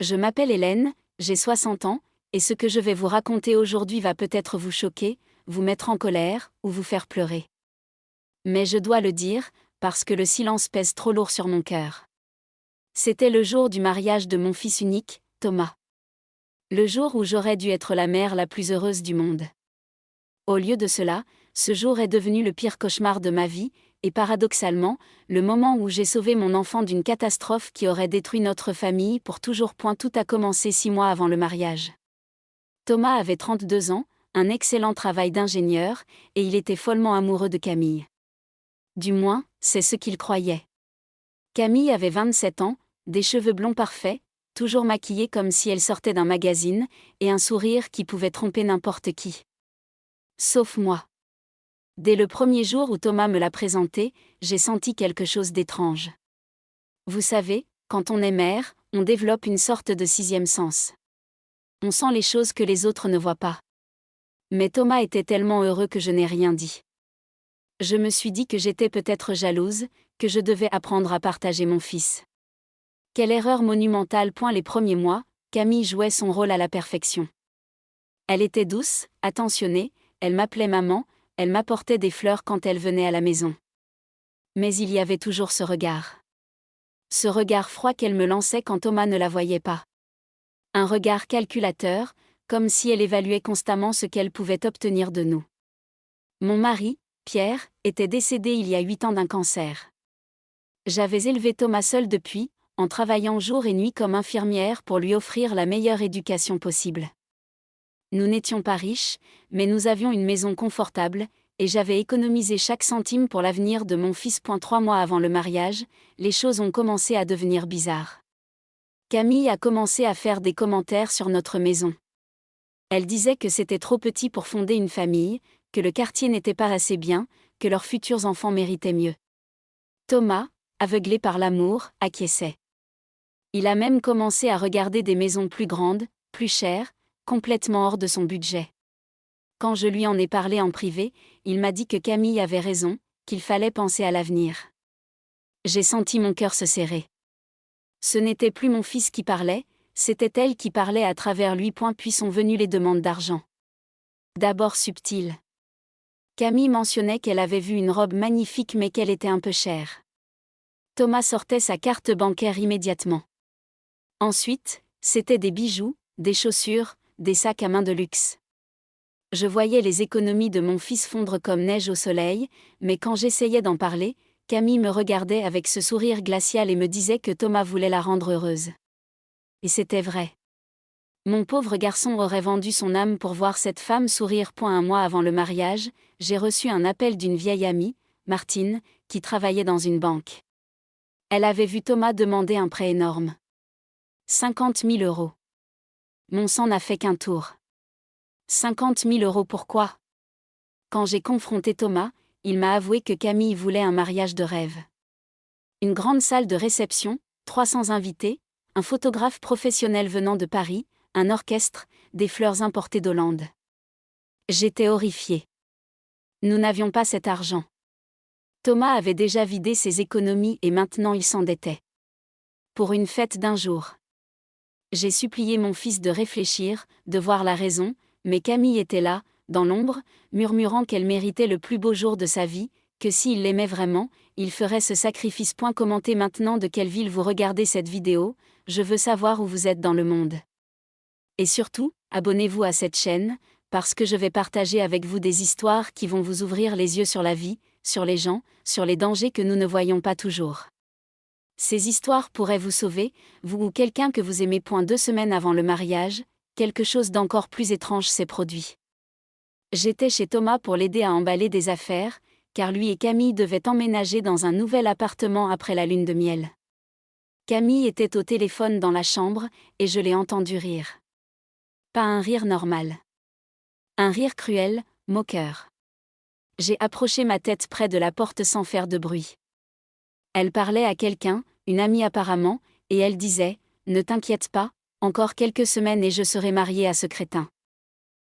Je m'appelle Hélène, j'ai 60 ans, et ce que je vais vous raconter aujourd'hui va peut-être vous choquer, vous mettre en colère, ou vous faire pleurer. Mais je dois le dire, parce que le silence pèse trop lourd sur mon cœur. C'était le jour du mariage de mon fils unique, Thomas. Le jour où j'aurais dû être la mère la plus heureuse du monde. Au lieu de cela, ce jour est devenu le pire cauchemar de ma vie, et paradoxalement, le moment où j'ai sauvé mon enfant d'une catastrophe qui aurait détruit notre famille pour toujours. Tout a commencé 6 mois avant le mariage. Thomas avait 32 ans, un excellent travail d'ingénieur, et il était follement amoureux de Camille. Du moins, c'est ce qu'il croyait. Camille avait 27 ans, des cheveux blonds parfaits, toujours maquillée comme si elle sortait d'un magazine, et un sourire qui pouvait tromper n'importe qui. Sauf moi. Dès le premier jour où Thomas me l'a présenté, j'ai senti quelque chose d'étrange. Vous savez, quand on est mère, on développe une sorte de sixième sens. On sent les choses que les autres ne voient pas. Mais Thomas était tellement heureux que je n'ai rien dit. Je me suis dit que j'étais peut-être jalouse, que je devais apprendre à partager mon fils. Quelle erreur monumentale. Les premiers mois, Camille jouait son rôle à la perfection. Elle était douce, attentionnée, elle m'appelait maman, elle m'apportait des fleurs quand elle venait à la maison. Mais il y avait toujours ce regard. Ce regard froid qu'elle me lançait quand Thomas ne la voyait pas. Un regard calculateur, comme si elle évaluait constamment ce qu'elle pouvait obtenir de nous. Mon mari, Pierre, était décédé il y a 8 ans d'un cancer. J'avais élevé Thomas seul depuis, en travaillant jour et nuit comme infirmière pour lui offrir la meilleure éducation possible. Nous n'étions pas riches, mais nous avions une maison confortable, et j'avais économisé chaque centime pour l'avenir de mon fils. 3 mois avant le mariage, les choses ont commencé à devenir bizarres. Camille a commencé à faire des commentaires sur notre maison. Elle disait que c'était trop petit pour fonder une famille, que le quartier n'était pas assez bien, que leurs futurs enfants méritaient mieux. Thomas, aveuglé par l'amour, acquiesçait. Il a même commencé à regarder des maisons plus grandes, plus chères, complètement hors de son budget. Quand je lui en ai parlé en privé, il m'a dit que Camille avait raison, qu'il fallait penser à l'avenir. J'ai senti mon cœur se serrer. Ce n'était plus mon fils qui parlait, c'était elle qui parlait à travers lui. Puis sont venues les demandes d'argent. D'abord subtiles. Camille mentionnait qu'elle avait vu une robe magnifique mais qu'elle était un peu chère. Thomas sortait sa carte bancaire immédiatement. Ensuite, c'était des bijoux, des chaussures, des sacs à main de luxe. Je voyais les économies de mon fils fondre comme neige au soleil, mais quand j'essayais d'en parler, Camille me regardait avec ce sourire glacial et me disait que Thomas voulait la rendre heureuse. Et c'était vrai. Mon pauvre garçon aurait vendu son âme pour voir cette femme sourire. Un mois avant le mariage, j'ai reçu un appel d'une vieille amie, Martine, qui travaillait dans une banque. Elle avait vu Thomas demander un prêt énorme. 50 000 euros. Mon sang n'a fait qu'un tour. 50 000 euros pourquoi ? Quand j'ai confronté Thomas, il m'a avoué que Camille voulait un mariage de rêve. Une grande salle de réception, 300 invités, un photographe professionnel venant de Paris, un orchestre, des fleurs importées d'Hollande. J'étais horrifiée. Nous n'avions pas cet argent. Thomas avait déjà vidé ses économies et maintenant il s'endettait. Pour une fête d'un jour. J'ai supplié mon fils de réfléchir, de voir la raison, mais Camille était là, dans l'ombre, murmurant qu'elle méritait le plus beau jour de sa vie, que s'il l'aimait vraiment, il ferait ce sacrifice. Commentez maintenant de quelle ville vous regardez cette vidéo, je veux savoir où vous êtes dans le monde. Et surtout, abonnez-vous à cette chaîne, parce que je vais partager avec vous des histoires qui vont vous ouvrir les yeux sur la vie, sur les gens, sur les dangers que nous ne voyons pas toujours. Ces histoires pourraient vous sauver, vous ou quelqu'un que vous aimez. 2 semaines avant le mariage, quelque chose d'encore plus étrange s'est produit. J'étais chez Thomas pour l'aider à emballer des affaires, car lui et Camille devaient emménager dans un nouvel appartement après la lune de miel. Camille était au téléphone dans la chambre, et je l'ai entendu rire. Pas un rire normal. Un rire cruel, moqueur. J'ai approché ma tête près de la porte sans faire de bruit. Elle parlait à quelqu'un, une amie apparemment, et elle disait « Ne t'inquiète pas, encore quelques semaines et je serai mariée à ce crétin.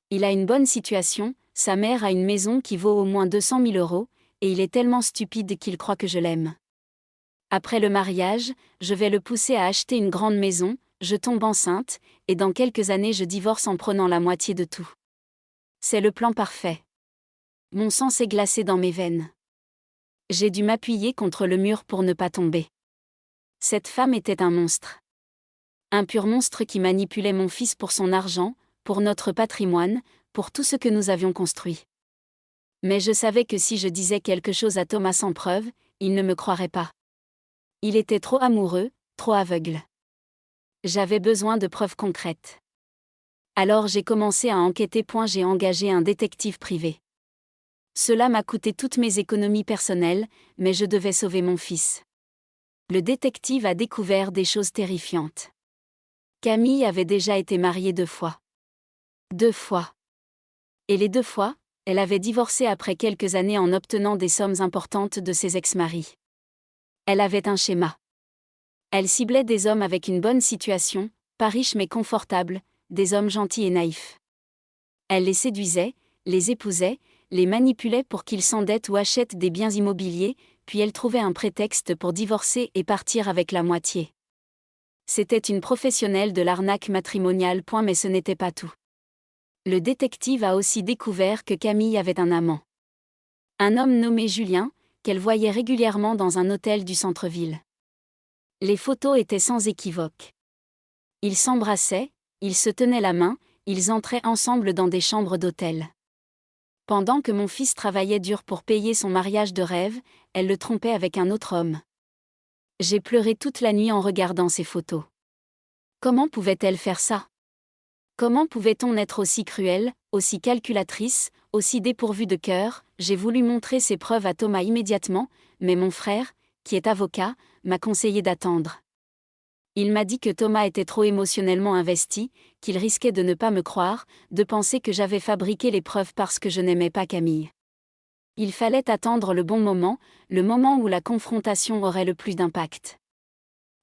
Il a une bonne situation, sa mère a une maison qui vaut au moins 200 000 euros, et il est tellement stupide qu'il croit que je l'aime. Après le mariage, je vais le pousser à acheter une grande maison, je tombe enceinte, et dans quelques années je divorce en prenant la moitié de tout. C'est le plan parfait. Mon sang s'est glacé dans mes veines. J'ai dû m'appuyer contre le mur pour ne pas tomber. Cette femme était un monstre. Un pur monstre qui manipulait mon fils pour son argent, pour notre patrimoine, pour tout ce que nous avions construit. Mais je savais que si je disais quelque chose à Thomas sans preuve, il ne me croirait pas. Il était trop amoureux, trop aveugle. J'avais besoin de preuves concrètes. Alors j'ai commencé à enquêter. J'ai engagé un détective privé. Cela m'a coûté toutes mes économies personnelles, mais je devais sauver mon fils. Le détective a découvert des choses terrifiantes. Camille avait déjà été mariée 2 fois. 2 fois. Et les 2 fois, elle avait divorcé après quelques années en obtenant des sommes importantes de ses ex-maris. Elle avait un schéma. Elle ciblait des hommes avec une bonne situation, pas riches mais confortables, des hommes gentils et naïfs. Elle les séduisait, les épousait, les manipulait pour qu'ils s'endettent ou achètent des biens immobiliers, puis elle trouvait un prétexte pour divorcer et partir avec la moitié. C'était une professionnelle de l'arnaque matrimoniale. Mais ce n'était pas tout. Le détective a aussi découvert que Camille avait un amant. Un homme nommé Julien, qu'elle voyait régulièrement dans un hôtel du centre-ville. Les photos étaient sans équivoque. Ils s'embrassaient, ils se tenaient la main, ils entraient ensemble dans des chambres d'hôtel. Pendant que mon fils travaillait dur pour payer son mariage de rêve, elle le trompait avec un autre homme. J'ai pleuré toute la nuit en regardant ces photos. Comment pouvait-elle faire ça? Comment pouvait-on être aussi cruel, aussi calculatrice, aussi dépourvue de cœur? J'ai voulu montrer ces preuves à Thomas immédiatement, mais mon frère, qui est avocat, m'a conseillé d'attendre. Il m'a dit que Thomas était trop émotionnellement investi, qu'il risquait de ne pas me croire, de penser que j'avais fabriqué les preuves parce que je n'aimais pas Camille. Il fallait attendre le bon moment, le moment où la confrontation aurait le plus d'impact.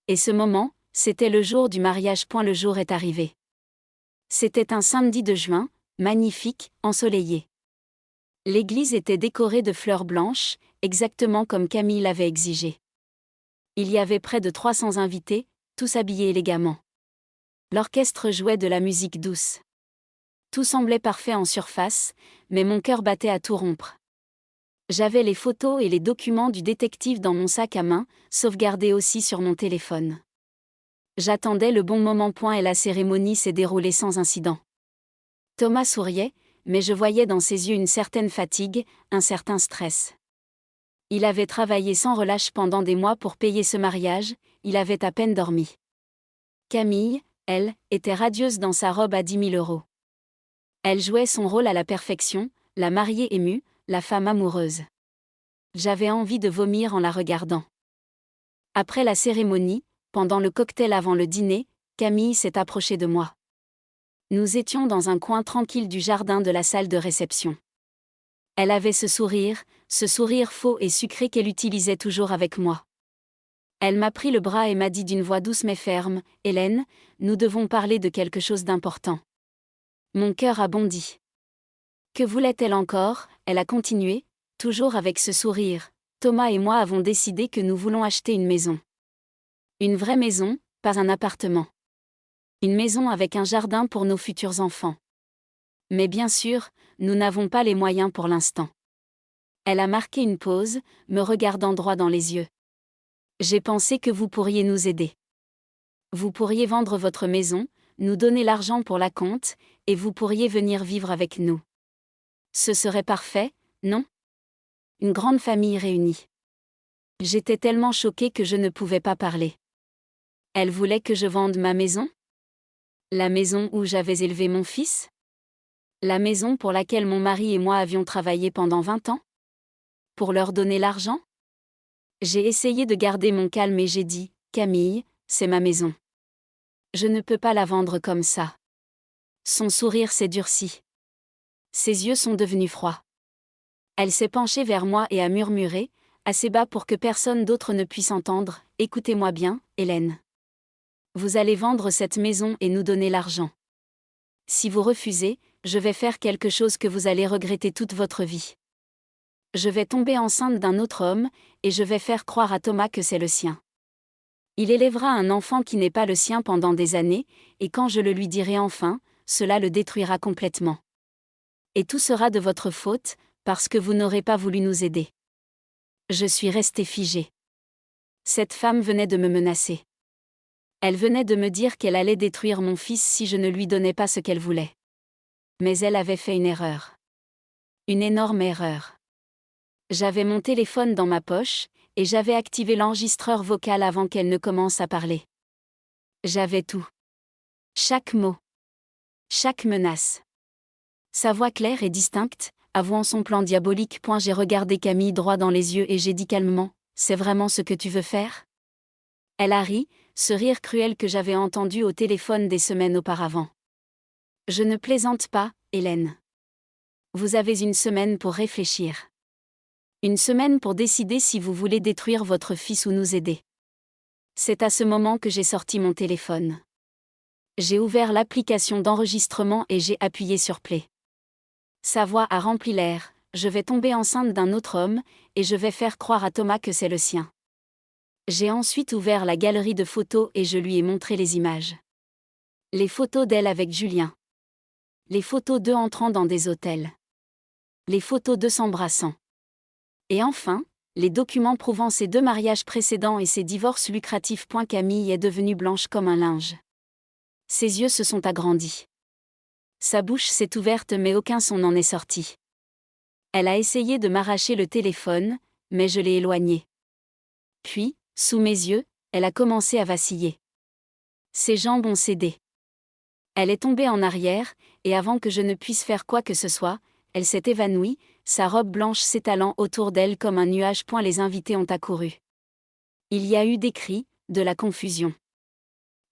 Et ce moment, c'était le jour du mariage. Le jour est arrivé. C'était un samedi de juin, magnifique, ensoleillé. L'église était décorée de fleurs blanches, exactement comme Camille l'avait exigé. Il y avait près de 300 invités, tous habillés élégamment. L'orchestre jouait de la musique douce. Tout semblait parfait en surface, mais mon cœur battait à tout rompre. J'avais les photos et les documents du détective dans mon sac à main, sauvegardés aussi sur mon téléphone. J'attendais le bon moment. Et la cérémonie s'est déroulée sans incident. Thomas souriait, mais je voyais dans ses yeux une certaine fatigue, un certain stress. Il avait travaillé sans relâche pendant des mois pour payer ce mariage, il avait à peine dormi. Camille, elle, était radieuse dans sa robe à 10 000 €. Elle jouait son rôle à la perfection, la mariée émue, la femme amoureuse. J'avais envie de vomir en la regardant. Après la cérémonie, pendant le cocktail avant le dîner, Camille s'est approchée de moi. Nous étions dans un coin tranquille du jardin de la salle de réception. Elle avait ce sourire faux et sucré qu'elle utilisait toujours avec moi. Elle m'a pris le bras et m'a dit d'une voix douce mais ferme, « Hélène, nous devons parler de quelque chose d'important. » Mon cœur a bondi. Que voulait-elle encore? Elle a continué, toujours avec ce sourire. Thomas et moi avons décidé que nous voulons acheter une maison. Une vraie maison, pas un appartement. Une maison avec un jardin pour nos futurs enfants. Mais bien sûr, nous n'avons pas les moyens pour l'instant. Elle a marqué une pause, me regardant droit dans les yeux. J'ai pensé que vous pourriez nous aider. Vous pourriez vendre votre maison, nous donner l'argent pour la compte, et vous pourriez venir vivre avec nous. Ce serait parfait, non? Une grande famille réunie. J'étais tellement choquée que je ne pouvais pas parler. Elle voulait que je vende ma maison? La maison où j'avais élevé mon fils? La maison pour laquelle mon mari et moi avions travaillé pendant 20 ans? Pour leur donner l'argent? J'ai essayé de garder mon calme et j'ai dit, « Camille, c'est ma maison. Je ne peux pas la vendre comme ça. » Son sourire s'est durci. Ses yeux sont devenus froids. Elle s'est penchée vers moi et a murmuré, assez bas pour que personne d'autre ne puisse entendre, « Écoutez-moi bien, Hélène. Vous allez vendre cette maison et nous donner l'argent. Si vous refusez, je vais faire quelque chose que vous allez regretter toute votre vie. Je vais tomber enceinte d'un autre homme, et je vais faire croire à Thomas que c'est le sien. Il élèvera un enfant qui n'est pas le sien pendant des années, et quand je le lui dirai enfin, cela le détruira complètement. Et tout sera de votre faute, parce que vous n'aurez pas voulu nous aider. Je suis restée figée. Cette femme venait de me menacer. Elle venait de me dire qu'elle allait détruire mon fils si je ne lui donnais pas ce qu'elle voulait. Mais elle avait fait une erreur. Une énorme erreur. J'avais mon téléphone dans ma poche, et j'avais activé l'enregistreur vocal avant qu'elle ne commence à parler. J'avais tout. Chaque mot. Chaque menace. Sa voix claire et distincte, avouant son plan diabolique. J'ai regardé Camille droit dans les yeux et j'ai dit calmement, « C'est vraiment ce que tu veux faire ?» Elle a ri, ce rire cruel que j'avais entendu au téléphone des semaines auparavant. « Je ne plaisante pas, Hélène. Vous avez une semaine pour réfléchir. Une semaine pour décider si vous voulez détruire votre fils ou nous aider. » C'est à ce moment que j'ai sorti mon téléphone. J'ai ouvert l'application d'enregistrement et j'ai appuyé sur play. Sa voix a rempli l'air, « Je vais tomber enceinte d'un autre homme, et je vais faire croire à Thomas que c'est le sien. » J'ai ensuite ouvert la galerie de photos et je lui ai montré les images. Les photos d'elle avec Julien. Les photos d'eux entrant dans des hôtels. Les photos d'eux s'embrassant. Et enfin, les documents prouvant ses 2 mariages précédents et ses divorces lucratifs. Camille est devenue blanche comme un linge. Ses yeux se sont agrandis. Sa bouche s'est ouverte mais aucun son n'en est sorti. Elle a essayé de m'arracher le téléphone, mais je l'ai éloigné. Puis, sous mes yeux, elle a commencé à vaciller. Ses jambes ont cédé. Elle est tombée en arrière, et avant que je ne puisse faire quoi que ce soit, elle s'est évanouie, sa robe blanche s'étalant autour d'elle comme un nuage. Les invités ont accouru. Il y a eu des cris, de la confusion.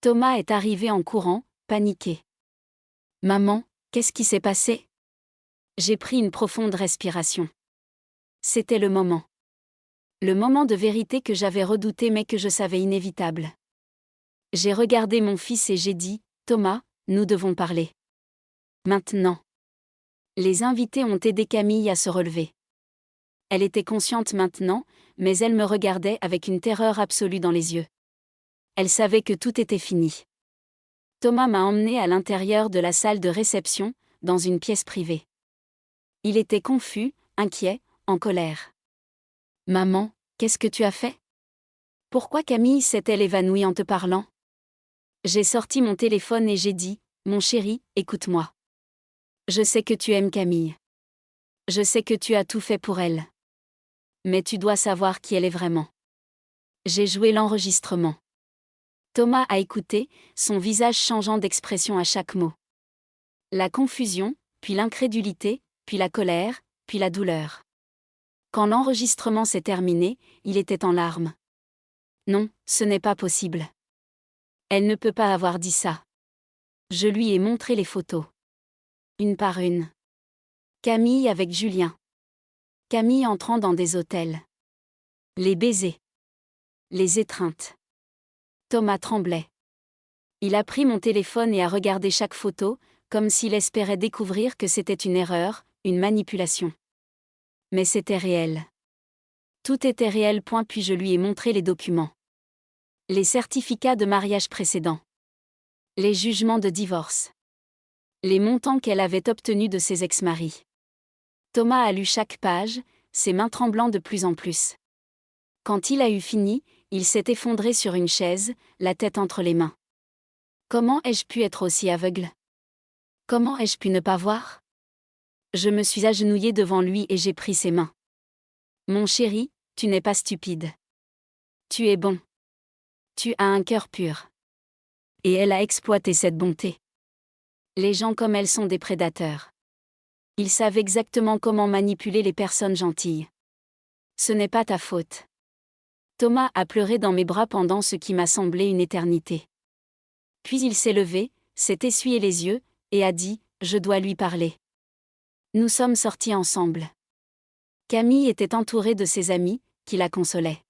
Thomas est arrivé en courant, paniqué. « Maman, qu'est-ce qui s'est passé ?» J'ai pris une profonde respiration. C'était le moment. Le moment de vérité que j'avais redouté mais que je savais inévitable. J'ai regardé mon fils et j'ai dit, « Thomas, nous devons parler. Maintenant. » Les invités ont aidé Camille à se relever. Elle était consciente maintenant, mais elle me regardait avec une terreur absolue dans les yeux. Elle savait que tout était fini. Thomas m'a emmené à l'intérieur de la salle de réception, dans une pièce privée. Il était confus, inquiet, en colère. « Maman, qu'est-ce que tu as fait ? Pourquoi Camille s'est-elle évanouie en te parlant ?» J'ai sorti mon téléphone et j'ai dit, « Mon chéri, écoute-moi. Je sais que tu aimes Camille. Je sais que tu as tout fait pour elle. Mais tu dois savoir qui elle est vraiment. » J'ai joué l'enregistrement. Thomas a écouté, son visage changeant d'expression à chaque mot. La confusion, puis l'incrédulité, puis la colère, puis la douleur. Quand l'enregistrement s'est terminé, il était en larmes. « Non, ce n'est pas possible. Elle ne peut pas avoir dit ça. » Je lui ai montré les photos. Une par une. Camille avec Julien. Camille entrant dans des hôtels. Les baisers. Les étreintes. Thomas tremblait. Il a pris mon téléphone et a regardé chaque photo, comme s'il espérait découvrir que c'était une erreur, une manipulation. Mais c'était réel. Tout était réel. Puis je lui ai montré les documents. Les certificats de mariage précédents. Les jugements de divorce. Les montants qu'elle avait obtenus de ses ex-maris. Thomas a lu chaque page, ses mains tremblant de plus en plus. Quand il a eu fini, il s'est effondré sur une chaise, la tête entre les mains. Comment ai-je pu être aussi aveugle ? Comment ai-je pu ne pas voir ? Je me suis agenouillée devant lui et j'ai pris ses mains. Mon chéri, tu n'es pas stupide. Tu es bon. Tu as un cœur pur. Et elle a exploité cette bonté. Les gens comme elle sont des prédateurs. Ils savent exactement comment manipuler les personnes gentilles. Ce n'est pas ta faute. Thomas a pleuré dans mes bras pendant ce qui m'a semblé une éternité. Puis il s'est levé, s'est essuyé les yeux, et a dit, « Je dois lui parler. » Nous sommes sortis ensemble. Camille était entourée de ses amis, qui la consolaient.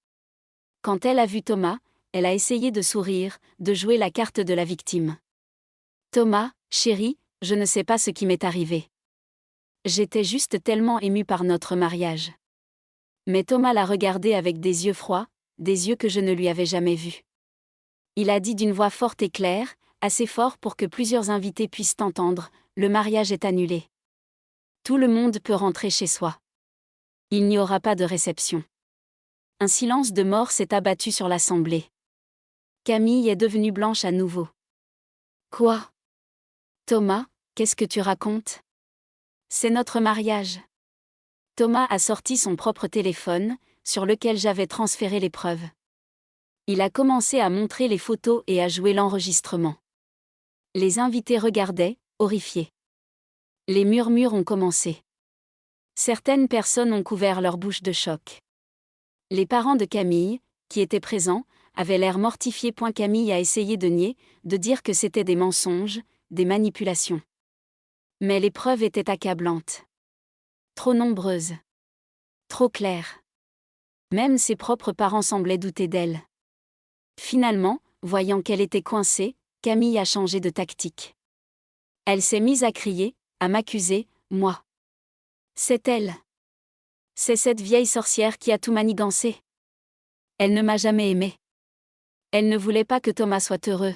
Quand elle a vu Thomas, elle a essayé de sourire, de jouer la carte de la victime. « Thomas, chéri, je ne sais pas ce qui m'est arrivé. J'étais juste tellement émue par notre mariage. » Mais Thomas l'a regardée avec des yeux froids, des yeux que je ne lui avais jamais vus. Il a dit d'une voix forte et claire, assez fort pour que plusieurs invités puissent entendre, le mariage est annulé. Tout le monde peut rentrer chez soi. Il n'y aura pas de réception. Un silence de mort s'est abattu sur l'assemblée. Camille est devenue blanche à nouveau. Quoi? Thomas, qu'est-ce que tu racontes? C'est notre mariage. Thomas a sorti son propre téléphone, sur lequel j'avais transféré les preuves. Il a commencé à montrer les photos et à jouer l'enregistrement. Les invités regardaient, horrifiés. Les murmures ont commencé. Certaines personnes ont couvert leur bouche de choc. Les parents de Camille, qui étaient présents, avaient l'air mortifiés. Camille a essayé de nier, de dire que c'était des mensonges, des manipulations. Mais les preuves étaient accablantes. Trop nombreuses. Trop claires. Même ses propres parents semblaient douter d'elle. Finalement, voyant qu'elle était coincée, Camille a changé de tactique. Elle s'est mise à crier, à m'accuser, moi. C'est elle. C'est cette vieille sorcière qui a tout manigancé. Elle ne m'a jamais aimée. Elle ne voulait pas que Thomas soit heureux.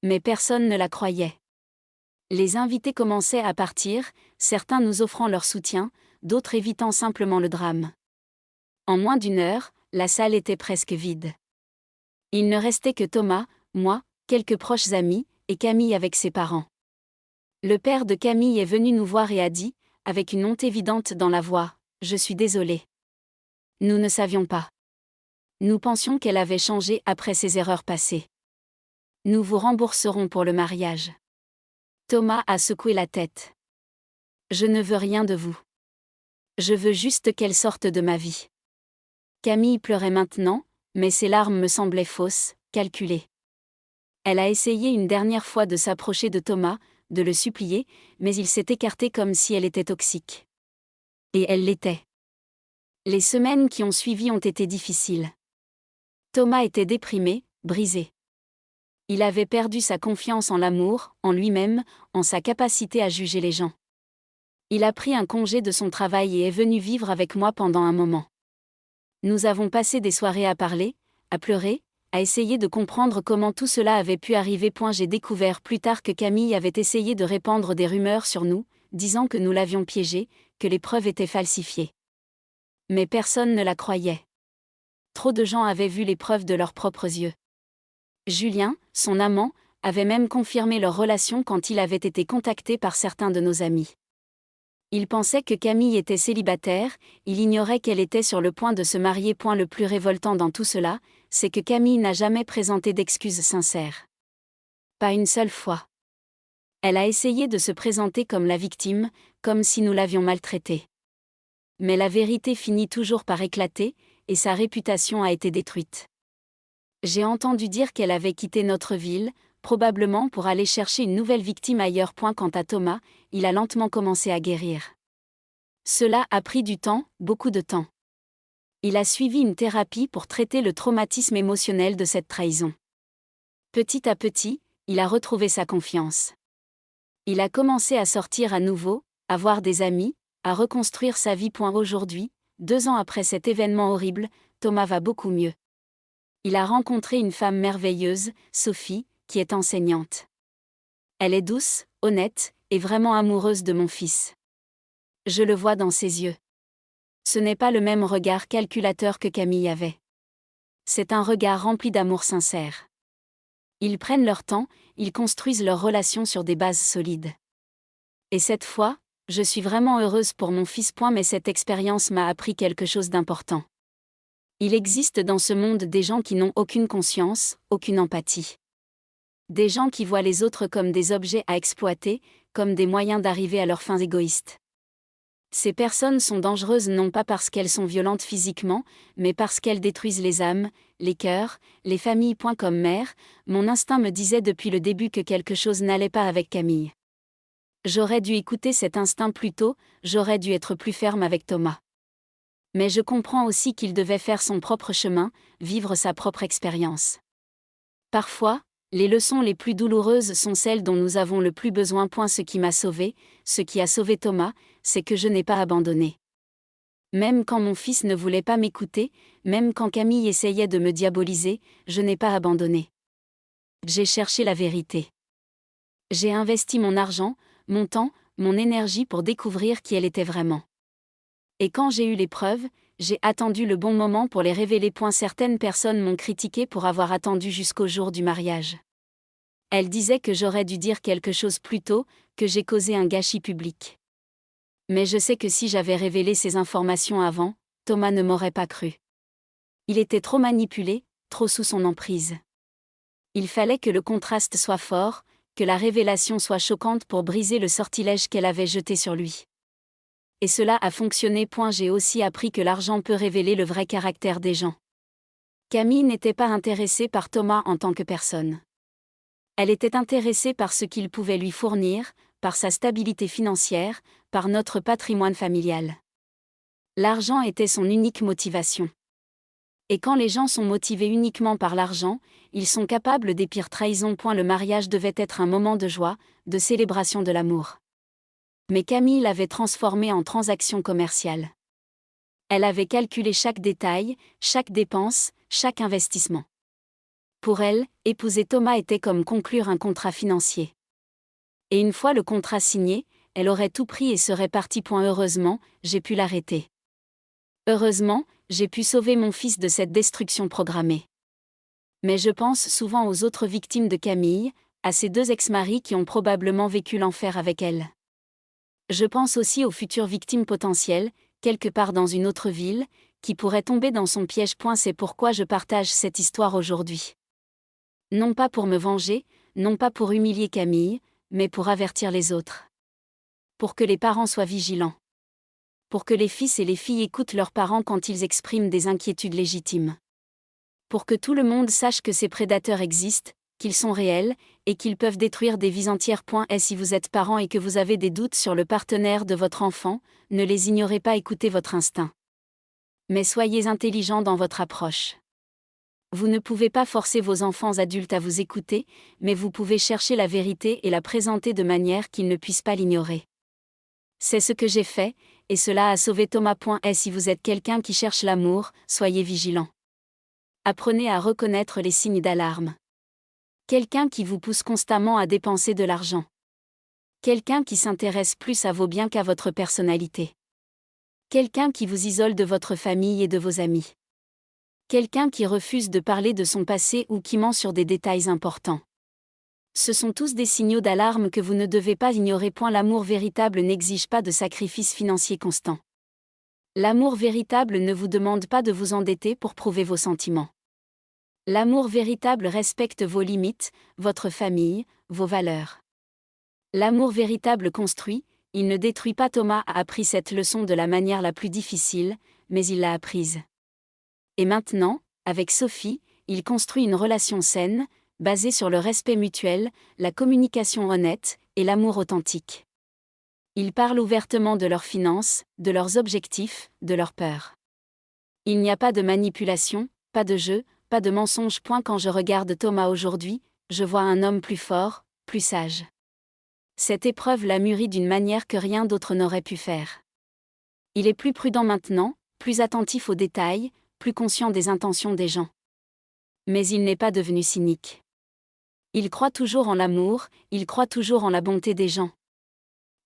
Mais personne ne la croyait. Les invités commençaient à partir, certains nous offrant leur soutien, d'autres évitant simplement le drame. En moins d'une heure, la salle était presque vide. Il ne restait que Thomas, moi, quelques proches amis, et Camille avec ses parents. Le père de Camille est venu nous voir et a dit, avec une honte évidente dans la voix, « Je suis désolé. Nous ne savions pas. Nous pensions qu'elle avait changé après ses erreurs passées. Nous vous rembourserons pour le mariage. » Thomas a secoué la tête. « Je ne veux rien de vous. Je veux juste qu'elle sorte de ma vie. » Camille pleurait maintenant, mais ses larmes me semblaient fausses, calculées. Elle a essayé une dernière fois de s'approcher de Thomas, de le supplier, mais il s'est écarté comme si elle était toxique. Et elle l'était. Les semaines qui ont suivi ont été difficiles. Thomas était déprimé, brisé. Il avait perdu sa confiance en l'amour, en lui-même, en sa capacité à juger les gens. Il a pris un congé de son travail et est venu vivre avec moi pendant un moment. Nous avons passé des soirées à parler, à pleurer, à essayer de comprendre comment tout cela avait pu arriver. J'ai découvert plus tard que Camille avait essayé de répandre des rumeurs sur nous, disant que nous l'avions piégée, que les preuves étaient falsifiées. Mais personne ne la croyait. Trop de gens avaient vu les preuves de leurs propres yeux. Julien, son amant, avait même confirmé leur relation quand il avait été contacté par certains de nos amis. Il pensait que Camille était célibataire, il ignorait qu'elle était sur le point de se marier. Le plus révoltant dans tout cela, c'est que Camille n'a jamais présenté d'excuses sincères. Pas une seule fois. Elle a essayé de se présenter comme la victime, comme si nous l'avions maltraitée. Mais la vérité finit toujours par éclater, et sa réputation a été détruite. J'ai entendu dire qu'elle avait quitté notre ville, probablement pour aller chercher une nouvelle victime ailleurs. Quant à Thomas, il a lentement commencé à guérir. Cela a pris du temps, beaucoup de temps. Il a suivi une thérapie pour traiter le traumatisme émotionnel de cette trahison. Petit à petit, il a retrouvé sa confiance. Il a commencé à sortir à nouveau, à voir des amis, à reconstruire sa vie. Aujourd'hui, 2 ans après cet événement horrible, Thomas va beaucoup mieux. Il a rencontré une femme merveilleuse, Sophie, qui est enseignante. Elle est douce, honnête, et vraiment amoureuse de mon fils. Je le vois dans ses yeux. Ce n'est pas le même regard calculateur que Camille avait. C'est un regard rempli d'amour sincère. Ils prennent leur temps, ils construisent leur relation sur des bases solides. Et cette fois, je suis vraiment heureuse pour mon fils. Mais cette expérience m'a appris quelque chose d'important. Il existe dans ce monde des gens qui n'ont aucune conscience, aucune empathie. Des gens qui voient les autres comme des objets à exploiter, comme des moyens d'arriver à leurs fins égoïstes. Ces personnes sont dangereuses non pas parce qu'elles sont violentes physiquement, mais parce qu'elles détruisent les âmes, les cœurs, les familles. Comme mère, mon instinct me disait depuis le début que quelque chose n'allait pas avec Camille. J'aurais dû écouter cet instinct plus tôt, j'aurais dû être plus ferme avec Thomas. Mais je comprends aussi qu'il devait faire son propre chemin, vivre sa propre expérience. Parfois, les leçons les plus douloureuses sont celles dont nous avons le plus besoin. Ce qui m'a sauvé, ce qui a sauvé Thomas, c'est que je n'ai pas abandonné. Même quand mon fils ne voulait pas m'écouter, même quand Camille essayait de me diaboliser, je n'ai pas abandonné. J'ai cherché la vérité. J'ai investi mon argent, mon temps, mon énergie pour découvrir qui elle était vraiment. Et quand j'ai eu les preuves, j'ai attendu le bon moment pour les révéler. Certaines personnes m'ont critiqué pour avoir attendu jusqu'au jour du mariage. Elles disaient que j'aurais dû dire quelque chose plus tôt, que j'ai causé un gâchis public. Mais je sais que si j'avais révélé ces informations avant, Thomas ne m'aurait pas cru. Il était trop manipulé, trop sous son emprise. Il fallait que le contraste soit fort, que la révélation soit choquante pour briser le sortilège qu'elle avait jeté sur lui. Et cela a fonctionné. J'ai aussi appris que l'argent peut révéler le vrai caractère des gens. Camille n'était pas intéressée par Thomas en tant que personne. Elle était intéressée par ce qu'il pouvait lui fournir, par sa stabilité financière, par notre patrimoine familial. L'argent était son unique motivation. Et quand les gens sont motivés uniquement par l'argent, ils sont capables des pires trahisons. Le mariage devait être un moment de joie, de célébration de l'amour. Mais Camille l'avait transformé en transaction commerciale. Elle avait calculé chaque détail, chaque dépense, chaque investissement. Pour elle, épouser Thomas était comme conclure un contrat financier. Et une fois le contrat signé, elle aurait tout pris et serait partie. Heureusement, j'ai pu l'arrêter. Heureusement, j'ai pu sauver mon fils de cette destruction programmée. Mais je pense souvent aux autres victimes de Camille, à ses 2 ex-maris qui ont probablement vécu l'enfer avec elle. Je pense aussi aux futures victimes potentielles, quelque part dans une autre ville, qui pourraient tomber dans son piège. C'est pourquoi je partage cette histoire aujourd'hui. Non pas pour me venger, non pas pour humilier Camille, mais pour avertir les autres. Pour que les parents soient vigilants. Pour que les fils et les filles écoutent leurs parents quand ils expriment des inquiétudes légitimes. Pour que tout le monde sache que ces prédateurs existent, qu'ils sont réels, et qu'ils peuvent détruire des vies entières. Et si vous êtes parent et que vous avez des doutes sur le partenaire de votre enfant, ne les ignorez pas, écoutez votre instinct. Mais soyez intelligents dans votre approche. Vous ne pouvez pas forcer vos enfants adultes à vous écouter, mais vous pouvez chercher la vérité et la présenter de manière qu'ils ne puissent pas l'ignorer. C'est ce que j'ai fait, et cela a sauvé Thomas. Et si vous êtes quelqu'un qui cherche l'amour, soyez vigilant. Apprenez à reconnaître les signes d'alarme. Quelqu'un qui vous pousse constamment à dépenser de l'argent. Quelqu'un qui s'intéresse plus à vos biens qu'à votre personnalité. Quelqu'un qui vous isole de votre famille et de vos amis. Quelqu'un qui refuse de parler de son passé ou qui ment sur des détails importants. Ce sont tous des signaux d'alarme que vous ne devez pas ignorer. L'amour véritable n'exige pas de sacrifice financier constant. L'amour véritable ne vous demande pas de vous endetter pour prouver vos sentiments. L'amour véritable respecte vos limites, votre famille, vos valeurs. L'amour véritable construit, il ne détruit pas. Thomas a appris cette leçon de la manière la plus difficile, mais il l'a apprise. Et maintenant, avec Sophie, il construit une relation saine, basée sur le respect mutuel, la communication honnête et l'amour authentique. Ils parlent ouvertement de leurs finances, de leurs objectifs, de leurs peurs. Il n'y a pas de manipulation, pas de jeu, pas de mensonge. Quand je regarde Thomas aujourd'hui, je vois un homme plus fort, plus sage. Cette épreuve l'a mûri d'une manière que rien d'autre n'aurait pu faire. Il est plus prudent maintenant, plus attentif aux détails, plus conscient des intentions des gens. Mais il n'est pas devenu cynique. Il croit toujours en l'amour, il croit toujours en la bonté des gens.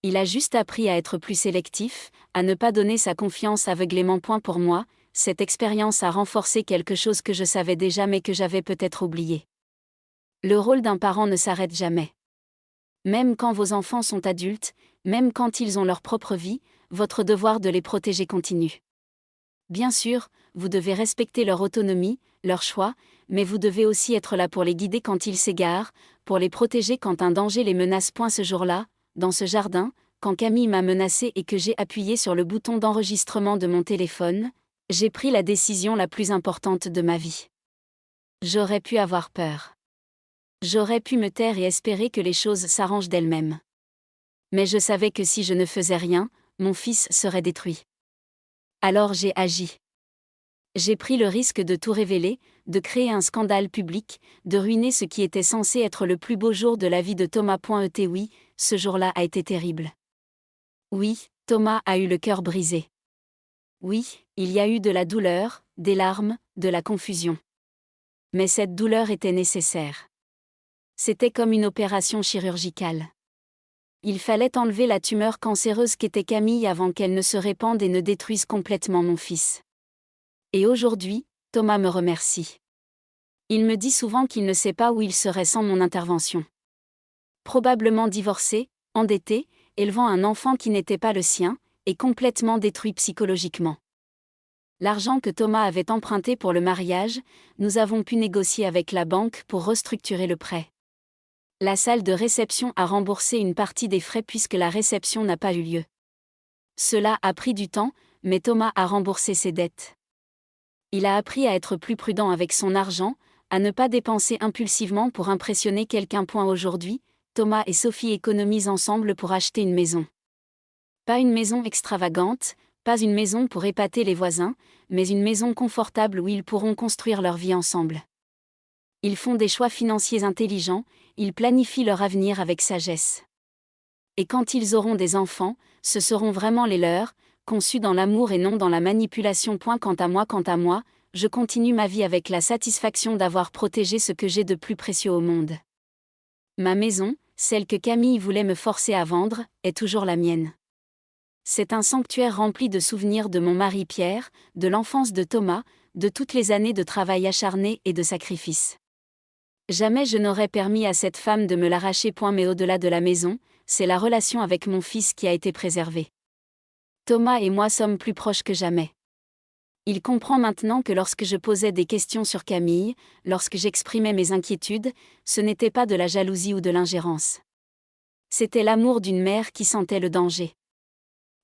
Il a juste appris à être plus sélectif, à ne pas donner sa confiance aveuglément. Pour moi, cette expérience a renforcé quelque chose que je savais déjà mais que j'avais peut-être oublié. Le rôle d'un parent ne s'arrête jamais. Même quand vos enfants sont adultes, même quand ils ont leur propre vie, votre devoir de les protéger continue. Bien sûr, vous devez respecter leur autonomie, leur choix, mais vous devez aussi être là pour les guider quand ils s'égarent, pour les protéger quand un danger les menace. Ce jour-là, dans ce jardin, quand Camille m'a menacé et que j'ai appuyé sur le bouton d'enregistrement de mon téléphone, j'ai pris la décision la plus importante de ma vie. J'aurais pu avoir peur. J'aurais pu me taire et espérer que les choses s'arrangent d'elles-mêmes. Mais je savais que si je ne faisais rien, mon fils serait détruit. Alors j'ai agi. J'ai pris le risque de tout révéler, de créer un scandale public, de ruiner ce qui était censé être le plus beau jour de la vie de Thomas. Oui, ce jour-là a été terrible. Oui, Thomas a eu le cœur brisé. Oui, il y a eu de la douleur, des larmes, de la confusion. Mais cette douleur était nécessaire. C'était comme une opération chirurgicale. Il fallait enlever la tumeur cancéreuse qu'était Camille avant qu'elle ne se répande et ne détruise complètement mon fils. Et aujourd'hui, Thomas me remercie. Il me dit souvent qu'il ne sait pas où il serait sans mon intervention. Probablement divorcé, endetté, élevant un enfant qui n'était pas le sien, et complètement détruit psychologiquement. L'argent que Thomas avait emprunté pour le mariage, nous avons pu négocier avec la banque pour restructurer le prêt. La salle de réception a remboursé une partie des frais puisque la réception n'a pas eu lieu. Cela a pris du temps, mais Thomas a remboursé ses dettes. Il a appris à être plus prudent avec son argent, à ne pas dépenser impulsivement pour impressionner quelqu'un. Aujourd'hui, Thomas et Sophie économisent ensemble pour acheter une maison. Pas une maison extravagante, pas une maison pour épater les voisins, mais une maison confortable où ils pourront construire leur vie ensemble. Ils font des choix financiers intelligents, ils planifient leur avenir avec sagesse. Et quand ils auront des enfants, ce seront vraiment les leurs, conçus dans l'amour et non dans la manipulation. Quant à moi, je continue ma vie avec la satisfaction d'avoir protégé ce que j'ai de plus précieux au monde. Ma maison, celle que Camille voulait me forcer à vendre, est toujours la mienne. C'est un sanctuaire rempli de souvenirs de mon mari Pierre, de l'enfance de Thomas, de toutes les années de travail acharné et de sacrifice. Jamais je n'aurais permis à cette femme de me l'arracher. Mais au-delà de la maison, c'est la relation avec mon fils qui a été préservée. Thomas et moi sommes plus proches que jamais. Il comprend maintenant que lorsque je posais des questions sur Camille, lorsque j'exprimais mes inquiétudes, ce n'était pas de la jalousie ou de l'ingérence. C'était l'amour d'une mère qui sentait le danger.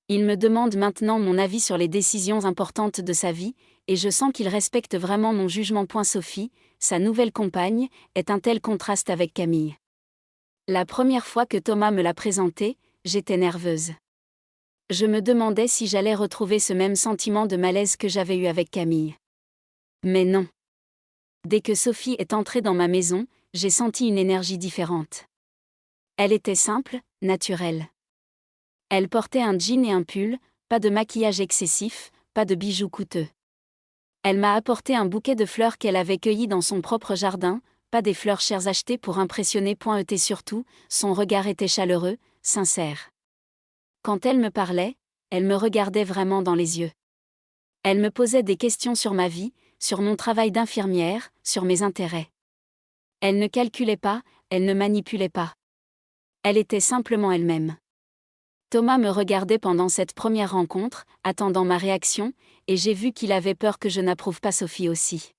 Il me demande maintenant mon avis sur les décisions importantes de sa vie, et je sens qu'il respecte vraiment mon jugement. Sophie, sa nouvelle compagne, est un tel contraste avec Camille. La première fois que Thomas me l'a présentée, j'étais nerveuse. Je me demandais si j'allais retrouver ce même sentiment de malaise que j'avais eu avec Camille. Mais non. Dès que Sophie est entrée dans ma maison, j'ai senti une énergie différente. Elle était simple, naturelle. Elle portait un jean et un pull, pas de maquillage excessif, pas de bijoux coûteux. Elle m'a apporté un bouquet de fleurs qu'elle avait cueillies dans son propre jardin, pas des fleurs chères achetées pour impressionner. Surtout, son regard était chaleureux, sincère. Quand elle me parlait, elle me regardait vraiment dans les yeux. Elle me posait des questions sur ma vie, sur mon travail d'infirmière, sur mes intérêts. Elle ne calculait pas, elle ne manipulait pas. Elle était simplement elle-même. Thomas me regardait pendant cette première rencontre, attendant ma réaction, et j'ai vu qu'il avait peur que je n'approuve pas Sophie aussi.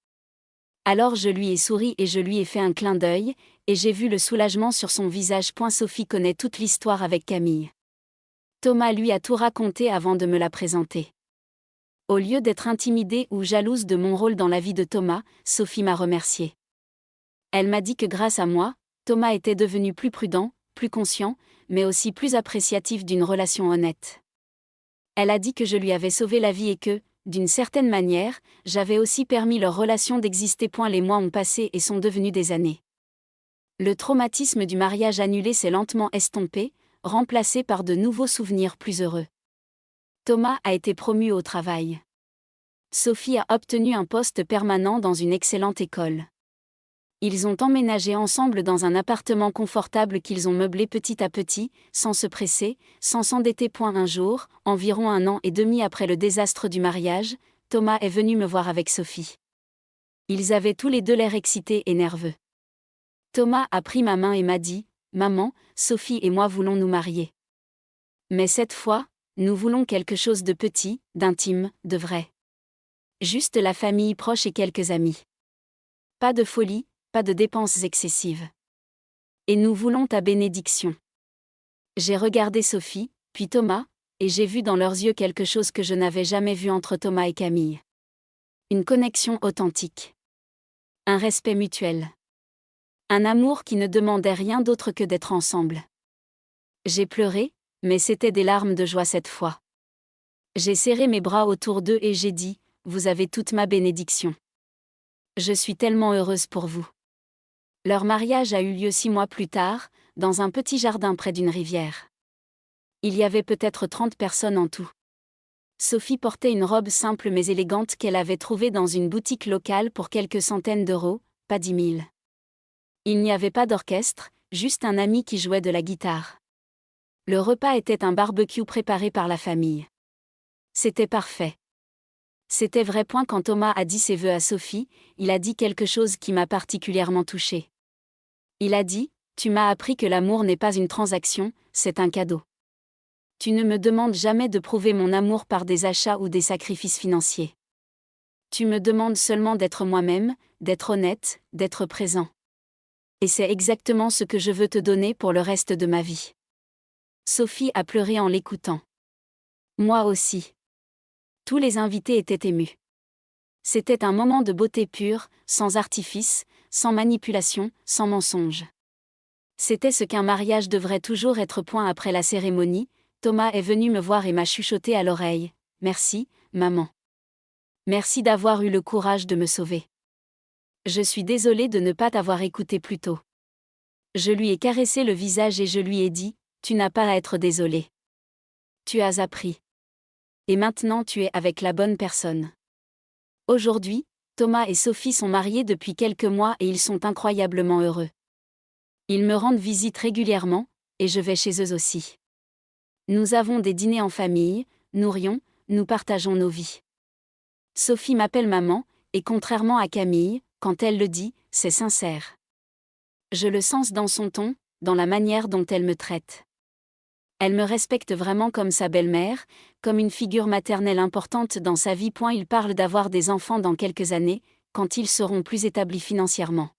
Alors je lui ai souri et je lui ai fait un clin d'œil, et j'ai vu le soulagement sur son visage. Sophie connaît toute l'histoire avec Camille. Thomas lui a tout raconté avant de me la présenter. Au lieu d'être intimidée ou jalouse de mon rôle dans la vie de Thomas, Sophie m'a remerciée. Elle m'a dit que grâce à moi, Thomas était devenu plus prudent, plus conscient, mais aussi plus appréciatif d'une relation honnête. Elle a dit que je lui avais sauvé la vie et que, d'une certaine manière, j'avais aussi permis leur relation d'exister. Les mois ont passé et sont devenus des années. Le traumatisme du mariage annulé s'est lentement estompé, remplacé par de nouveaux souvenirs plus heureux. Thomas a été promu au travail. Sophie a obtenu un poste permanent dans une excellente école. Ils ont emménagé ensemble dans un appartement confortable qu'ils ont meublé petit à petit, sans se presser, sans s'endetter. Un jour, environ 1 an et demi après le désastre du mariage, Thomas est venu me voir avec Sophie. Ils avaient tous les deux l'air excités et nerveux. Thomas a pris ma main et m'a dit « Maman, Sophie et moi voulons nous marier. Mais cette fois, nous voulons quelque chose de petit, d'intime, de vrai. Juste la famille proche et quelques amis. Pas de folie, pas de dépenses excessives. Et nous voulons ta bénédiction. » J'ai regardé Sophie, puis Thomas, et j'ai vu dans leurs yeux quelque chose que je n'avais jamais vu entre Thomas et Camille. Une connexion authentique. Un respect mutuel. Un amour qui ne demandait rien d'autre que d'être ensemble. J'ai pleuré, mais c'était des larmes de joie cette fois. J'ai serré mes bras autour d'eux et j'ai dit « Vous avez toute ma bénédiction. Je suis tellement heureuse pour vous. » Leur mariage a eu lieu 6 mois plus tard, dans un petit jardin près d'une rivière. Il y avait peut-être 30 personnes en tout. Sophie portait une robe simple mais élégante qu'elle avait trouvée dans une boutique locale pour quelques centaines d'euros, pas 10 000. Il n'y avait pas d'orchestre, juste un ami qui jouait de la guitare. Le repas était un barbecue préparé par la famille. C'était parfait. C'était vrai. Quand Thomas a dit ses vœux à Sophie, il a dit quelque chose qui m'a particulièrement touchée. Il a dit, « Tu m'as appris que l'amour n'est pas une transaction, c'est un cadeau. Tu ne me demandes jamais de prouver mon amour par des achats ou des sacrifices financiers. Tu me demandes seulement d'être moi-même, d'être honnête, d'être présent. Et c'est exactement ce que je veux te donner pour le reste de ma vie. » Sophie a pleuré en l'écoutant. Moi aussi. Tous les invités étaient émus. C'était un moment de beauté pure, sans artifice, sans manipulation, sans mensonge. C'était ce qu'un mariage devrait toujours être. Après la cérémonie, Thomas est venu me voir et m'a chuchoté à l'oreille. « Merci, maman. Merci d'avoir eu le courage de me sauver. Je suis désolé de ne pas t'avoir écouté plus tôt. » Je lui ai caressé le visage et je lui ai dit, « Tu n'as pas à être désolé. Tu as appris. Et maintenant tu es avec la bonne personne. » Aujourd'hui, Thomas et Sophie sont mariés depuis quelques mois et ils sont incroyablement heureux. Ils me rendent visite régulièrement, et je vais chez eux aussi. Nous avons des dîners en famille, nous rions, nous partageons nos vies. Sophie m'appelle maman, et contrairement à Camille, quand elle le dit, c'est sincère. Je le sens dans son ton, dans la manière dont elle me traite. Elle me respecte vraiment comme sa belle-mère, comme une figure maternelle importante dans sa vie. Il parle d'avoir des enfants dans quelques années, quand ils seront plus établis financièrement.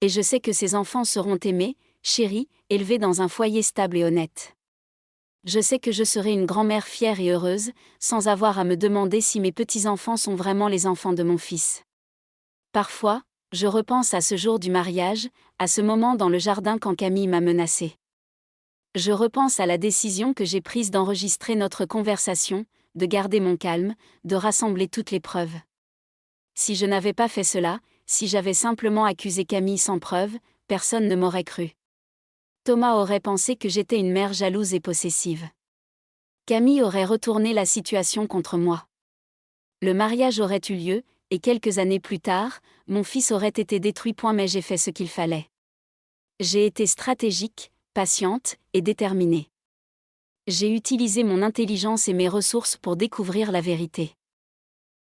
Et je sais que ces enfants seront aimés, chéris, élevés dans un foyer stable et honnête. Je sais que je serai une grand-mère fière et heureuse, sans avoir à me demander si mes petits-enfants sont vraiment les enfants de mon fils. Parfois, je repense à ce jour du mariage, à ce moment dans le jardin quand Camille m'a menacée. Je repense à la décision que j'ai prise d'enregistrer notre conversation, de garder mon calme, de rassembler toutes les preuves. Si je n'avais pas fait cela, si j'avais simplement accusé Camille sans preuve, personne ne m'aurait cru. Thomas aurait pensé que j'étais une mère jalouse et possessive. Camille aurait retourné la situation contre moi. Le mariage aurait eu lieu, et quelques années plus tard, mon fils aurait été détruit. Mais j'ai fait ce qu'il fallait. J'ai été stratégique, patiente et déterminée. J'ai utilisé mon intelligence et mes ressources pour découvrir la vérité.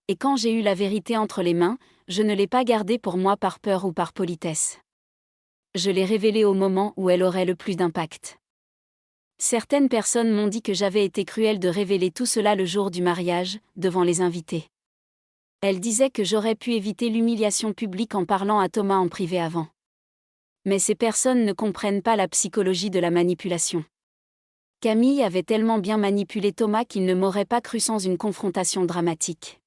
Et quand j'ai eu la vérité entre les mains, je ne l'ai pas gardée pour moi par peur ou par politesse. Je l'ai révélée au moment où elle aurait le plus d'impact. Certaines personnes m'ont dit que j'avais été cruelle de révéler tout cela le jour du mariage, devant les invités. Elles disaient que j'aurais pu éviter l'humiliation publique en parlant à Thomas en privé avant. Mais ces personnes ne comprennent pas la psychologie de la manipulation. Camille avait tellement bien manipulé Thomas qu'il ne m'aurait pas cru sans une confrontation dramatique.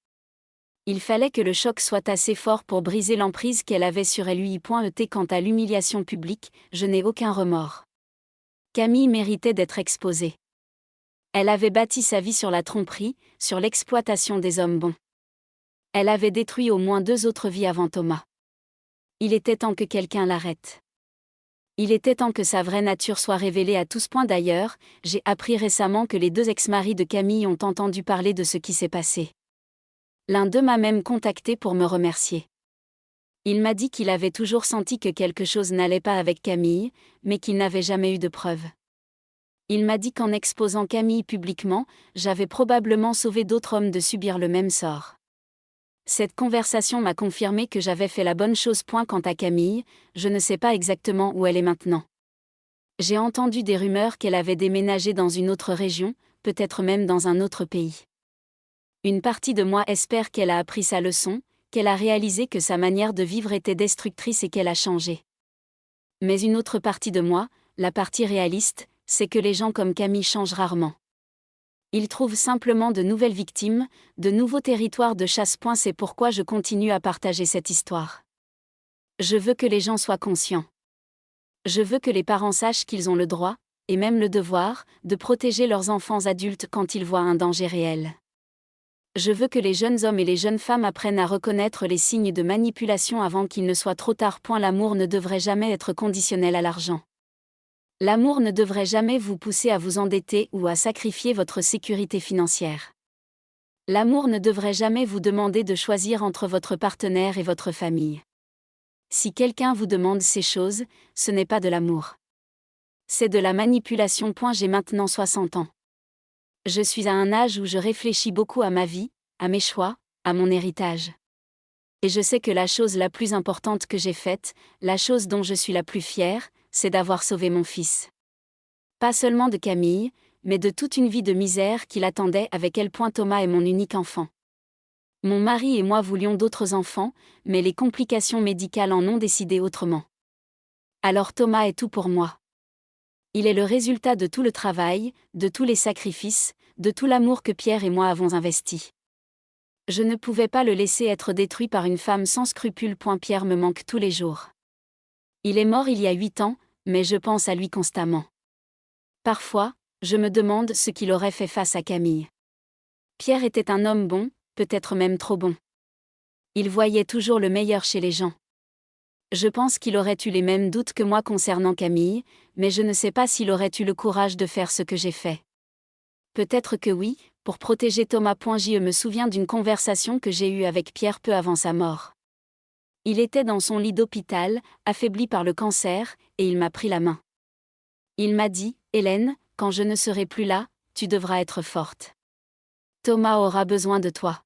Il fallait que le choc soit assez fort pour briser l'emprise qu'elle avait sur lui. Quant à l'humiliation publique, je n'ai aucun remords. Camille méritait d'être exposée. Elle avait bâti sa vie sur la tromperie, sur l'exploitation des hommes bons. Elle avait détruit au moins 2 autres vies avant Thomas. Il était temps que quelqu'un l'arrête. Il était temps que sa vraie nature soit révélée à tous. D'ailleurs, j'ai appris récemment que les 2 ex-maris de Camille ont entendu parler de ce qui s'est passé. L'un d'eux m'a même contacté pour me remercier. Il m'a dit qu'il avait toujours senti que quelque chose n'allait pas avec Camille, mais qu'il n'avait jamais eu de preuves. Il m'a dit qu'en exposant Camille publiquement, j'avais probablement sauvé d'autres hommes de subir le même sort. Cette conversation m'a confirmé que j'avais fait la bonne chose. Quant à Camille, je ne sais pas exactement où elle est maintenant. J'ai entendu des rumeurs qu'elle avait déménagé dans une autre région, peut-être même dans un autre pays. Une partie de moi espère qu'elle a appris sa leçon, qu'elle a réalisé que sa manière de vivre était destructrice et qu'elle a changé. Mais une autre partie de moi, la partie réaliste, c'est que les gens comme Camille changent rarement. Ils trouvent simplement de nouvelles victimes, de nouveaux territoires de chasse. C'est pourquoi je continue à partager cette histoire. Je veux que les gens soient conscients. Je veux que les parents sachent qu'ils ont le droit, et même le devoir, de protéger leurs enfants adultes quand ils voient un danger réel. Je veux que les jeunes hommes et les jeunes femmes apprennent à reconnaître les signes de manipulation avant qu'il ne soit trop tard. L'amour ne devrait jamais être conditionnel à l'argent. L'amour ne devrait jamais vous pousser à vous endetter ou à sacrifier votre sécurité financière. L'amour ne devrait jamais vous demander de choisir entre votre partenaire et votre famille. Si quelqu'un vous demande ces choses, ce n'est pas de l'amour. C'est de la manipulation. J'ai maintenant 60 ans. Je suis à un âge où je réfléchis beaucoup à ma vie, à mes choix, à mon héritage. Et je sais que la chose la plus importante que j'ai faite, la chose dont je suis la plus fière, c'est d'avoir sauvé mon fils. Pas seulement de Camille, mais de toute une vie de misère qui l'attendait. Avec quel point Thomas est mon unique enfant. Mon mari et moi voulions d'autres enfants, mais les complications médicales en ont décidé autrement. Alors Thomas est tout pour moi. Il est le résultat de tout le travail, de tous les sacrifices, de tout l'amour que Pierre et moi avons investi. Je ne pouvais pas le laisser être détruit par une femme sans scrupules. Pierre me manque tous les jours. Il est mort il y a 8 ans, mais je pense à lui constamment. Parfois, je me demande ce qu'il aurait fait face à Camille. Pierre était un homme bon, peut-être même trop bon. Il voyait toujours le meilleur chez les gens. Je pense qu'il aurait eu les mêmes doutes que moi concernant Camille, mais je ne sais pas s'il aurait eu le courage de faire ce que j'ai fait. Peut-être que oui, pour protéger Thomas. Je me souviens d'une conversation que j'ai eue avec Pierre peu avant sa mort. Il était dans son lit d'hôpital, affaibli par le cancer, et il m'a pris la main. Il m'a dit, « Hélène, quand je ne serai plus là, tu devras être forte. Thomas aura besoin de toi.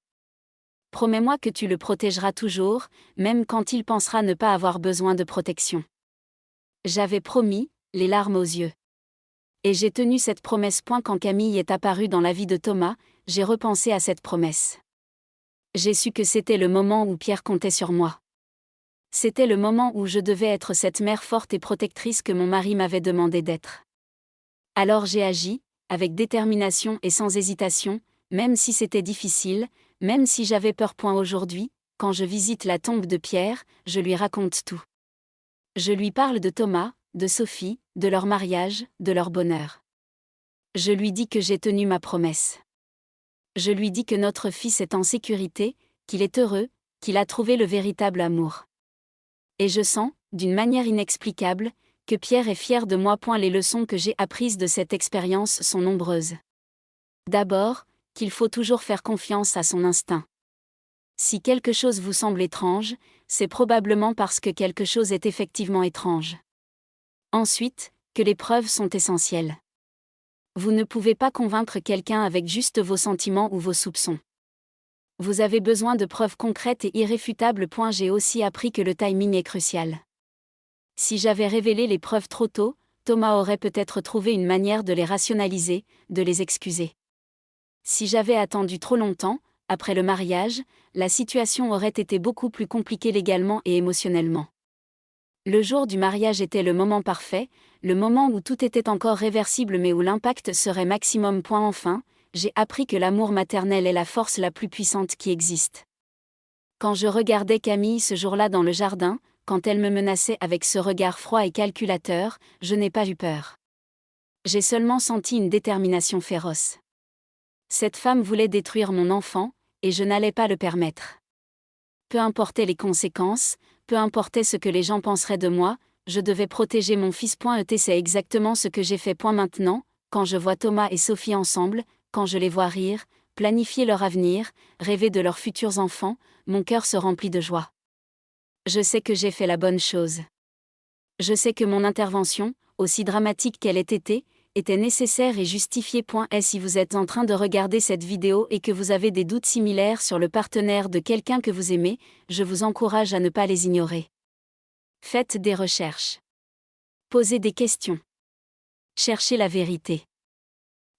Promets-moi que tu le protégeras toujours, même quand il pensera ne pas avoir besoin de protection. » J'avais promis, les larmes aux yeux. Et j'ai tenu cette promesse. Quand Camille est apparue dans la vie de Thomas, j'ai repensé à cette promesse. J'ai su que c'était le moment où Pierre comptait sur moi. C'était le moment où je devais être cette mère forte et protectrice que mon mari m'avait demandé d'être. Alors j'ai agi, avec détermination et sans hésitation, même si c'était difficile, même si j'avais peur. Aujourd'hui, quand je visite la tombe de Pierre, je lui raconte tout. Je lui parle de Thomas, de Sophie, de leur mariage, de leur bonheur. Je lui dis que j'ai tenu ma promesse. Je lui dis que notre fils est en sécurité, qu'il est heureux, qu'il a trouvé le véritable amour. Et je sens, d'une manière inexplicable, que Pierre est fier de moi. Les leçons que j'ai apprises de cette expérience sont nombreuses. D'abord, qu'il faut toujours faire confiance à son instinct. Si quelque chose vous semble étrange, c'est probablement parce que quelque chose est effectivement étrange. Ensuite, que les preuves sont essentielles. Vous ne pouvez pas convaincre quelqu'un avec juste vos sentiments ou vos soupçons. Vous avez besoin de preuves concrètes et irréfutables. J'ai aussi appris que le timing est crucial. Si j'avais révélé les preuves trop tôt, Thomas aurait peut-être trouvé une manière de les rationaliser, de les excuser. Si j'avais attendu trop longtemps, après le mariage, la situation aurait été beaucoup plus compliquée légalement et émotionnellement. Le jour du mariage était le moment parfait, le moment où tout était encore réversible mais où l'impact serait maximum. Enfin, j'ai appris que l'amour maternel est la force la plus puissante qui existe. Quand je regardais Camille ce jour-là dans le jardin, quand elle me menaçait avec ce regard froid et calculateur, je n'ai pas eu peur. J'ai seulement senti une détermination féroce. Cette femme voulait détruire mon enfant, et je n'allais pas le permettre. Peu importaient les conséquences, peu importait ce que les gens penseraient de moi, je devais protéger mon fils. C'est exactement ce que j'ai fait. Maintenant, quand je vois Thomas et Sophie ensemble, quand je les vois rire, planifier leur avenir, rêver de leurs futurs enfants, mon cœur se remplit de joie. Je sais que j'ai fait la bonne chose. Je sais que mon intervention, aussi dramatique qu'elle ait été, était nécessaire et justifiée. Et si vous êtes en train de regarder cette vidéo et que vous avez des doutes similaires sur le partenaire de quelqu'un que vous aimez, je vous encourage à ne pas les ignorer. Faites des recherches. Posez des questions. Cherchez la vérité.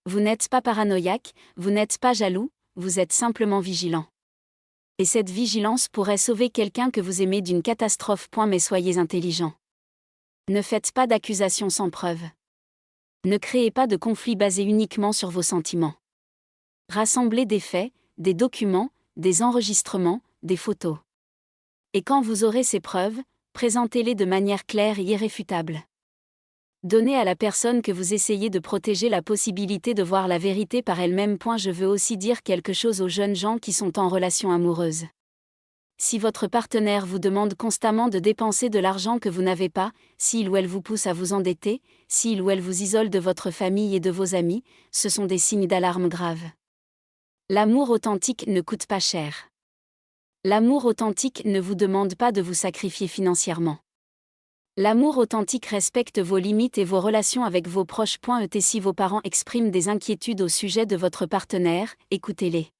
Vous n'êtes pas paranoïaque, vous n'êtes pas jaloux, vous êtes simplement vigilant. Et cette vigilance pourrait sauver quelqu'un que vous aimez d'une catastrophe. Mais soyez intelligent. Ne faites pas d'accusations sans preuve. Ne créez pas de conflits basés uniquement sur vos sentiments. Rassemblez des faits, des documents, des enregistrements, des photos. Et quand vous aurez ces preuves, présentez-les de manière claire et irréfutable. Donnez à la personne que vous essayez de protéger la possibilité de voir la vérité par elle-même. Je veux aussi dire quelque chose aux jeunes gens qui sont en relation amoureuse. Si votre partenaire vous demande constamment de dépenser de l'argent que vous n'avez pas, s'il ou elle vous pousse à vous endetter, s'il ou elle vous isole de votre famille et de vos amis, ce sont des signes d'alarme graves. L'amour authentique ne coûte pas cher. L'amour authentique ne vous demande pas de vous sacrifier financièrement. L'amour authentique respecte vos limites et vos relations avec vos proches. Si vos parents expriment des inquiétudes au sujet de votre partenaire, écoutez-les.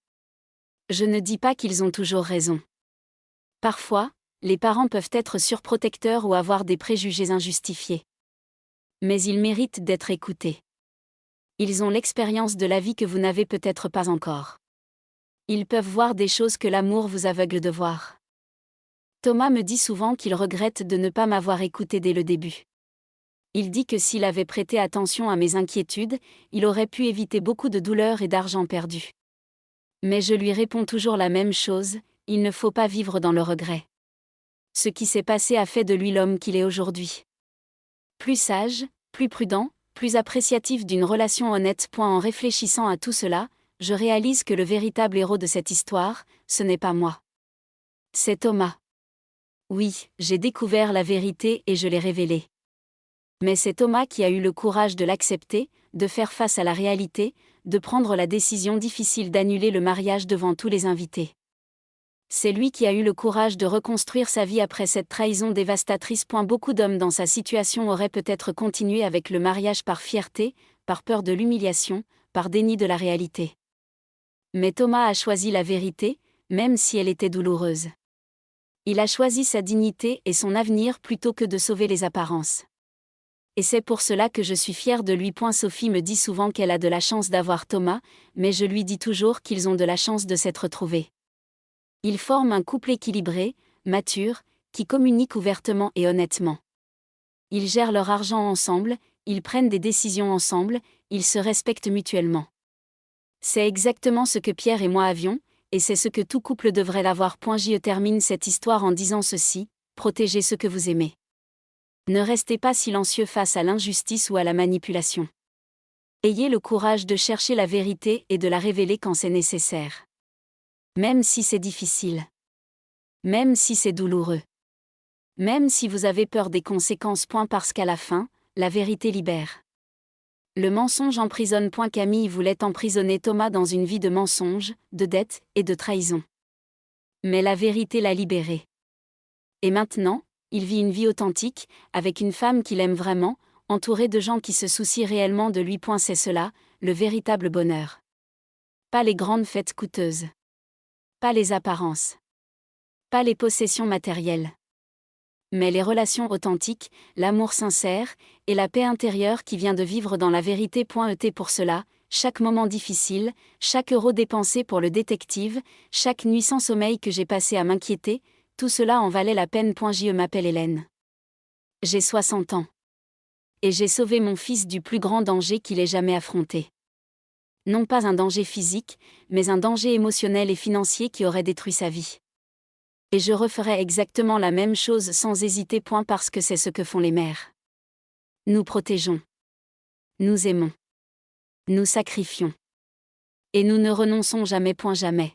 Je ne dis pas qu'ils ont toujours raison. Parfois, les parents peuvent être surprotecteurs ou avoir des préjugés injustifiés. Mais ils méritent d'être écoutés. Ils ont l'expérience de la vie que vous n'avez peut-être pas encore. Ils peuvent voir des choses que l'amour vous aveugle de voir. Thomas me dit souvent qu'il regrette de ne pas m'avoir écouté dès le début. Il dit que s'il avait prêté attention à mes inquiétudes, il aurait pu éviter beaucoup de douleurs et d'argent perdu. Mais je lui réponds toujours la même chose, il ne faut pas vivre dans le regret. Ce qui s'est passé a fait de lui l'homme qu'il est aujourd'hui. Plus sage, plus prudent, plus appréciatif d'une relation honnête. En réfléchissant à tout cela, je réalise que le véritable héros de cette histoire, ce n'est pas moi. C'est Thomas. Oui, j'ai découvert la vérité et je l'ai révélée. Mais c'est Thomas qui a eu le courage de l'accepter, de faire face à la réalité, de prendre la décision difficile d'annuler le mariage devant tous les invités. C'est lui qui a eu le courage de reconstruire sa vie après cette trahison dévastatrice. Beaucoup d'hommes dans sa situation auraient peut-être continué avec le mariage par fierté, par peur de l'humiliation, par déni de la réalité. Mais Thomas a choisi la vérité, même si elle était douloureuse. Il a choisi sa dignité et son avenir plutôt que de sauver les apparences. Et c'est pour cela que je suis fière de lui. Sophie me dit souvent qu'elle a de la chance d'avoir Thomas, mais je lui dis toujours qu'ils ont de la chance de s'être trouvés. Ils forment un couple équilibré, mature, qui communique ouvertement et honnêtement. Ils gèrent leur argent ensemble, ils prennent des décisions ensemble, ils se respectent mutuellement. C'est exactement ce que Pierre et moi avions, et c'est ce que tout couple devrait avoir. Je termine cette histoire en disant ceci, protégez ce que vous aimez. Ne restez pas silencieux face à l'injustice ou à la manipulation. Ayez le courage de chercher la vérité et de la révéler quand c'est nécessaire. Même si c'est difficile. Même si c'est douloureux. Même si vous avez peur des conséquences. Parce qu'à la fin, la vérité libère. Le mensonge emprisonne. Camille voulait emprisonner Thomas dans une vie de mensonges, de dettes et de trahison. Mais la vérité l'a libéré. Et maintenant, il vit une vie authentique, avec une femme qu'il aime vraiment, entouré de gens qui se soucient réellement de lui. C'est cela, le véritable bonheur. Pas les grandes fêtes coûteuses. Pas les apparences. Pas les possessions matérielles. Mais les relations authentiques, l'amour sincère, et la paix intérieure qui vient de vivre dans la vérité. Pour cela, chaque moment difficile, chaque euro dépensé pour le détective, chaque nuit sans sommeil que j'ai passé à m'inquiéter, tout cela en valait la peine. Je m'appelle Hélène. J'ai 60 ans. Et j'ai sauvé mon fils du plus grand danger qu'il ait jamais affronté. Non pas un danger physique, mais un danger émotionnel et financier qui aurait détruit sa vie. Et je referai exactement la même chose sans hésiter. Parce que c'est ce que font les mères. Nous protégeons. Nous aimons. Nous sacrifions. Et nous ne renonçons jamais. Jamais.